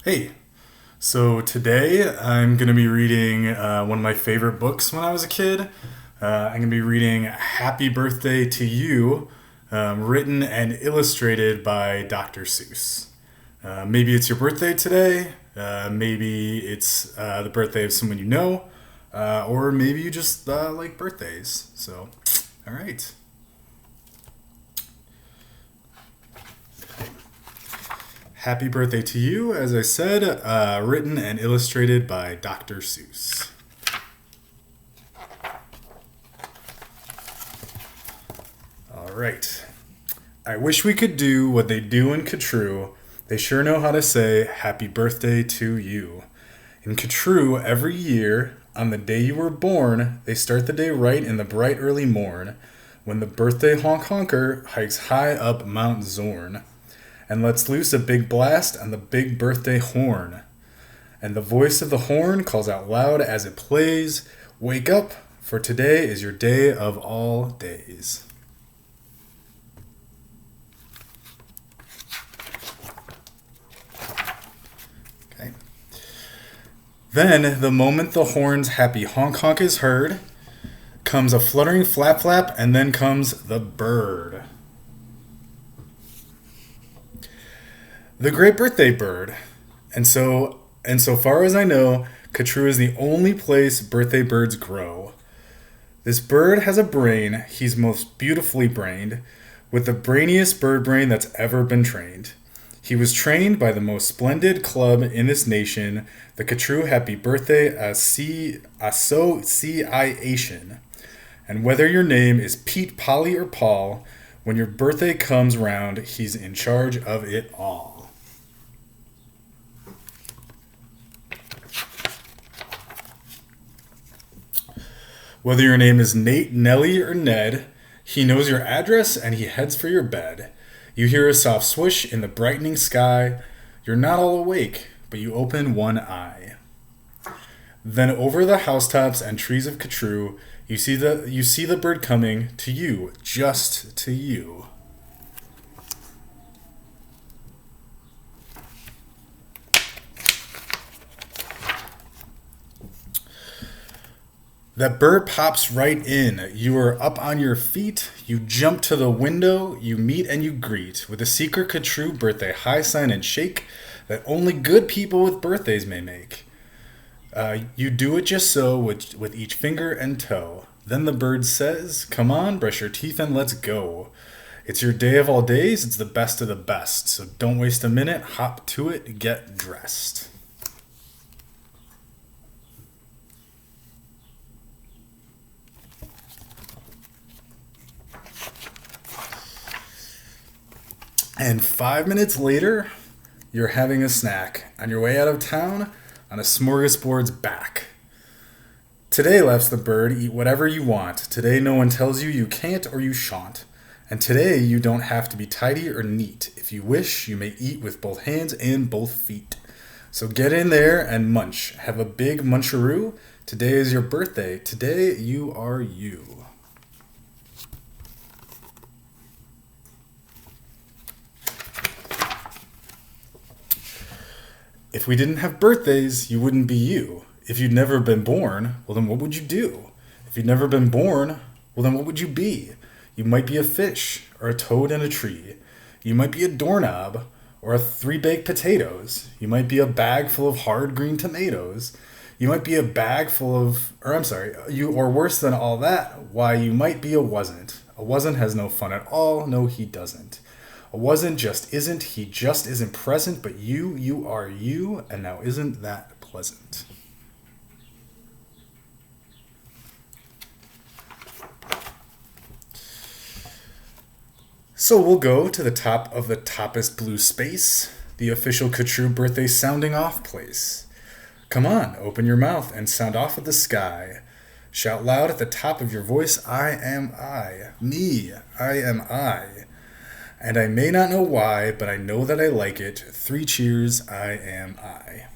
Hey, so today I'm going to be reading one of my favorite books when I was a kid. I'm going to be reading Happy Birthday to You, written and illustrated by Dr. Seuss. Maybe it's your birthday today, maybe it's the birthday of someone you know, or maybe you just like birthdays. So, all right. Happy birthday to you, as I said, written and illustrated by Dr. Seuss. All right. I wish we could do what they do in Catrue. They sure know how to say happy birthday to you. In Catrue, every year, on the day you were born, they start the day right in the bright early morn, when the birthday honker hikes high up Mount Zorn and lets loose a big blast on the big birthday horn. And the voice of the horn calls out loud as it plays, "Wake up, for today is your day of all days." Okay. Then, the moment the horn's happy honk honk is heard, comes a fluttering flap flap, and then comes the bird. The great birthday bird. And so far as I know, Catrue is the only place birthday birds grow. This bird has a brain, he's most beautifully brained, with the brainiest bird brain that's ever been trained. He was trained by the most splendid club in this nation, the Catrue Happy Birthday Association. And whether your name is Pete, Polly, or Paul, when your birthday comes round, he's in charge of it all. Whether your name is Nate, Nellie, or Ned, he knows your address and he heads for your bed. You hear a soft swoosh in the brightening sky. You're not all awake, but you open one eye. Then over the housetops and trees of Catrue, you see the bird coming to you, just to you. That bird pops right in. You are up on your feet. You jump to the window. You meet and you greet with a secret Catrue birthday high sign and shake that only good people with birthdays may make. You do it just so with each finger and toe. Then the bird says, "Come on, brush your teeth and let's go. It's your day of all days. It's the best of the best. So don't waste a minute. Hop to it. Get dressed." And 5 minutes later, you're having a snack on your way out of town on a smorgasbord's back. Today, laughs the bird, eat whatever you want. Today, no one tells you you can't or you shan't. And today, you don't have to be tidy or neat. If you wish, you may eat with both hands and both feet. So get in there and munch. Have a big muncharoo. Today is your birthday. Today, you are you. If we didn't have birthdays, you wouldn't be you. If you'd never been born, well, then what would you do? If you'd never been born, well, then what would you be? You might be a fish, or a toad in a tree. You might be a doorknob, or a 3 baked potatoes. You might be a bag full of hard green tomatoes. You might be a bag full of, or worse than all that, why, you might be a wasn't. A wasn't has no fun at all, no, he doesn't. A wasn't just isn't, he just isn't present, but you are you, and now isn't that pleasant? So we'll go to the top of the toppest blue space, the official Catrue birthday sounding off place. Come on, open your mouth and sound off at the sky. Shout loud at the top of your voice, "I am I, me, I am I. And I may not know why, but I know that I like it. 3 cheers, I am I."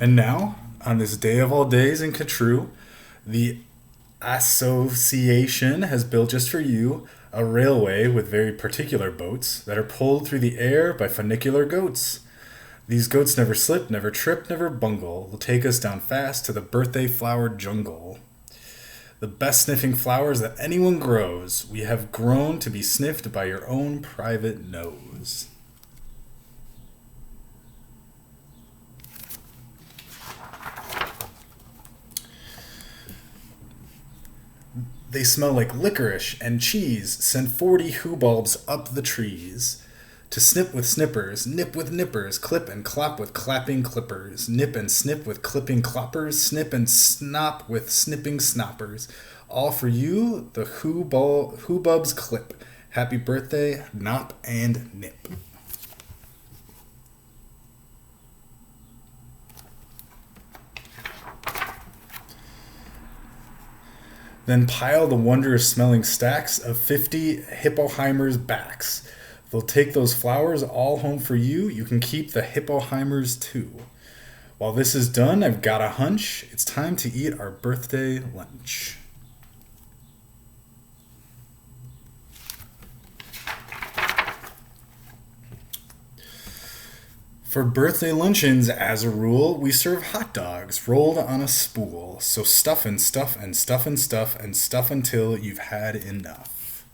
And now, on this day of all days in Catrue, the Association has built just for you a railway with very particular boats that are pulled through the air by funicular goats. These goats never slip, never trip, never bungle. They'll take us down fast to the birthday flower jungle. The best sniffing flowers that anyone grows, we have grown to be sniffed by your own private nose. They smell like licorice and cheese. Send 40 who-bulbs up the trees. To snip with snippers, nip with nippers, clip and clop with clapping clippers, nip and snip with clipping cloppers, snip and snop with snipping snoppers. All for you, the who-bubs clip. Happy birthday, Nop and Nip. Then pile the wondrous smelling stacks of 50 Hippoheimers backs. They'll take those flowers all home for you. You can keep the Hippoheimers too. While this is done, I've got a hunch. It's time to eat our birthday lunch. For birthday luncheons, as a rule, we serve hot dogs rolled on a spool. So stuff and stuff and stuff and stuff and stuff until you've had enough.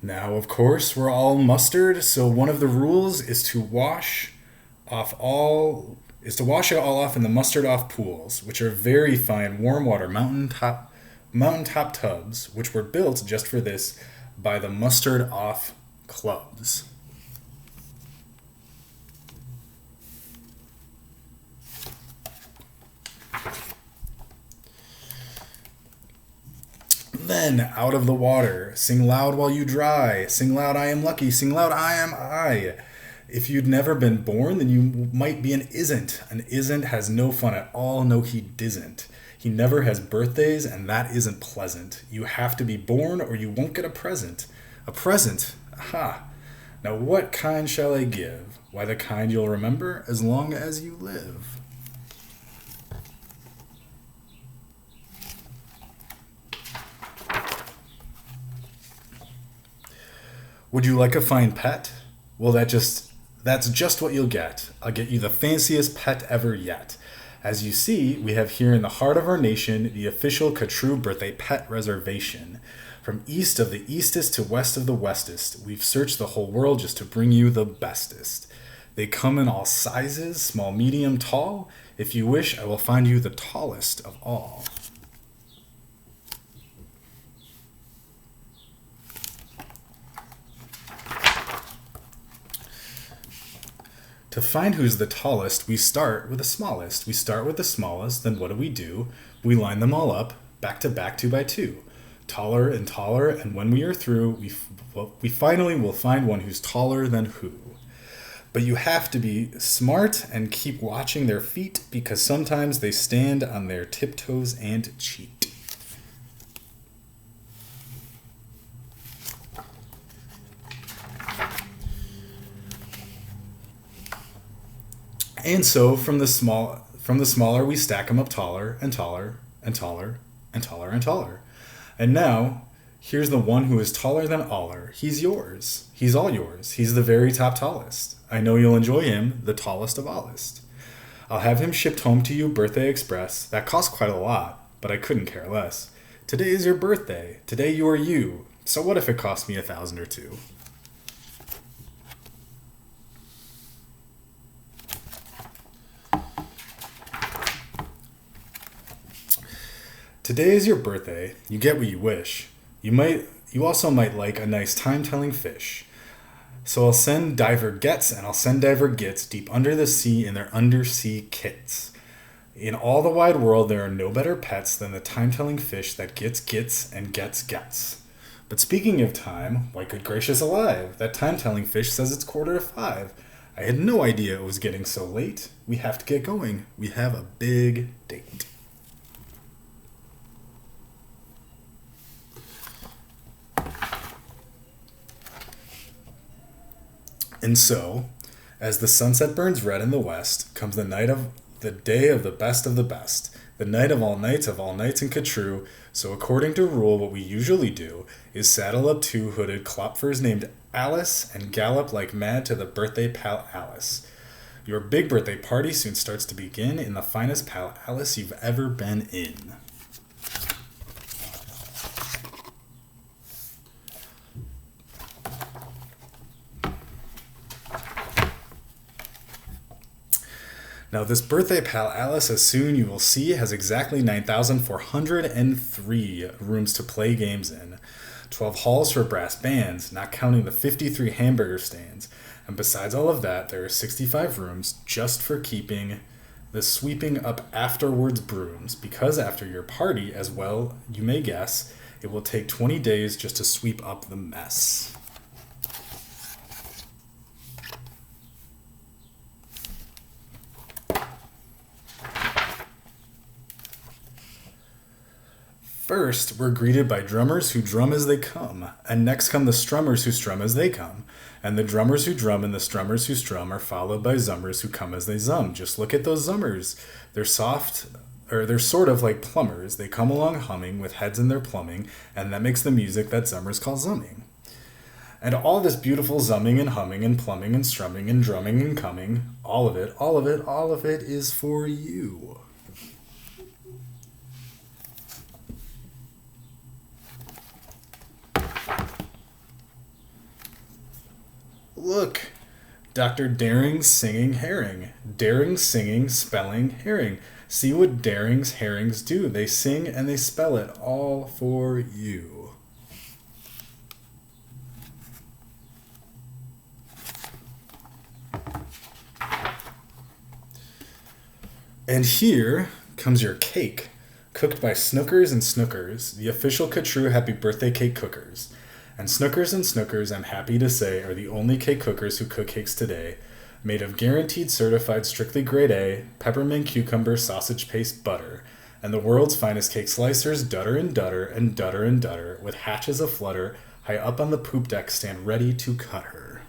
Now, of course, we're all mustard, so one of the rules is to wash it all off in the mustard off pools, which are very fine warm water mountaintop tubs, which were built just for this by the Mustard Off clubs. Then, out of the water, sing loud while you dry. Sing loud, I am lucky. Sing loud, I am I. If you'd never been born, then you might be an isn't. An isn't has no fun at all. No, he disn't. He never has birthdays, and that isn't pleasant. You have to be born, or you won't get a present. A present? Aha. Now what kind shall I give? Why, the kind you'll remember as long as you live. Would you like a fine pet? Well, that's just what you'll get. I'll get you the fanciest pet ever yet. As you see, we have here in the heart of our nation the official Katru Birthday Pet Reservation. From east of the eastest to west of the westest, we've searched the whole world just to bring you the bestest. They come in all sizes, small, medium, tall. If you wish, I will find you the tallest of all. To find who's the tallest, we start with the smallest. We start with the smallest, then what do? We line them all up, back to back, 2 by 2. Taller, and when we are through, we finally will find one who's taller than who. But you have to be smart and keep watching their feet, because sometimes they stand on their tiptoes and cheat. And so from the smaller we stack them up taller and taller and taller and taller and taller. And now here's the one who is taller than aller. He's yours. He's all yours. He's the very top tallest. I know you'll enjoy him, the tallest of allest. I'll have him shipped home to you, Birthday Express. That costs quite a lot, but I couldn't care less. Today is your birthday. Today you are you. So what if it cost me $1,000 or $2? Today is your birthday. You get what you wish. You also might like a nice time-telling fish. So I'll send diver gets and I'll send diver gets deep under the sea in their undersea kits. In all the wide world, there are no better pets than the time-telling fish that gets and gets. But speaking of time, why, good gracious alive, that time-telling fish says it's 4:45. I had no idea it was getting so late. We have to get going. We have a big date. And so, As the sunset burns red in the west, comes the day of the best of the best, the night of all nights in Catrue. So according to rule, what we usually do is saddle up two hooded klopfers named Alice and gallop like mad to the birthday pal Alice. Your big birthday party soon starts to begin in the finest pal Alice you've ever been in. Now, this birthday pal Alice, as soon you will see, has exactly 9,403 rooms to play games in, 12 halls for brass bands, not counting the 53 hamburger stands. And besides all of that, there are 65 rooms just for keeping the sweeping up afterwards brooms, because after your party, as well, you may guess, it will take 20 days just to sweep up the mess. First, we're greeted by drummers who drum as they come, and next come the strummers who strum as they come, and the drummers who drum and the strummers who strum are followed by zummers who come as they zum. Just look at those zummers. They're sort of like plumbers. They come along humming with heads in their plumbing, and that makes the music that zummers call zumming. And all this beautiful zumming and humming and plumbing and strumming and drumming and coming, all of it is for you. Look, Dr. Daring's singing herring. Daring singing, spelling herring. See what Daring's herrings do. They sing and they spell it all for you. And here comes your cake, cooked by Snookers and Snookers, the official Catrue Happy Birthday Cake Cookers. And Snookers, I'm happy to say, are the only cake cookers who cook cakes today, made of guaranteed certified strictly grade A, peppermint cucumber sausage paste butter, and the world's finest cake slicers, dutter and dutter and dutter and dutter, with hatches aflutter, high up on the poop deck stand ready to cut her.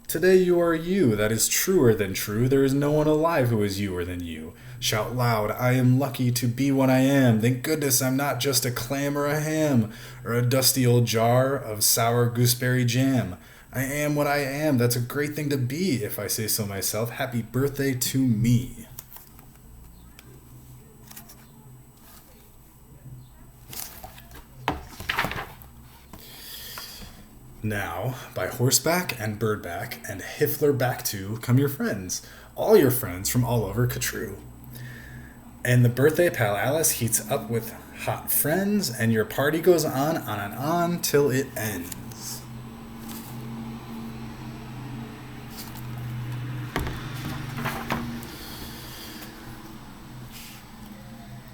Today you are you, that is truer than true. There is no one alive who is youer than you. Shout loud, I am lucky to be what I am. Thank goodness I'm not just a clam or a ham, or a dusty old jar of sour gooseberry jam. I am what I am. That's a great thing to be, if I say so myself. Happy birthday to me. Now, by horseback and birdback and Hiffler back to come your friends, all your friends from all over Catrue. And the birthday pal Alice heats up with hot friends, and your party goes on and on till it ends.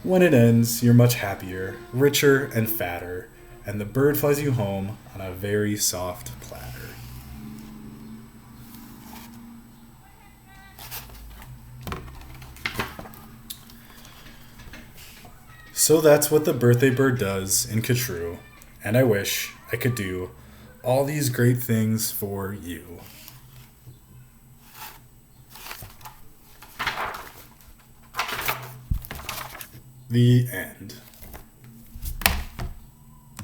When it ends, you're much happier, richer, and fatter, and the bird flies you home on a very soft platter. So that's what the birthday bird does in Catrue, and I wish I could do all these great things for you. The end.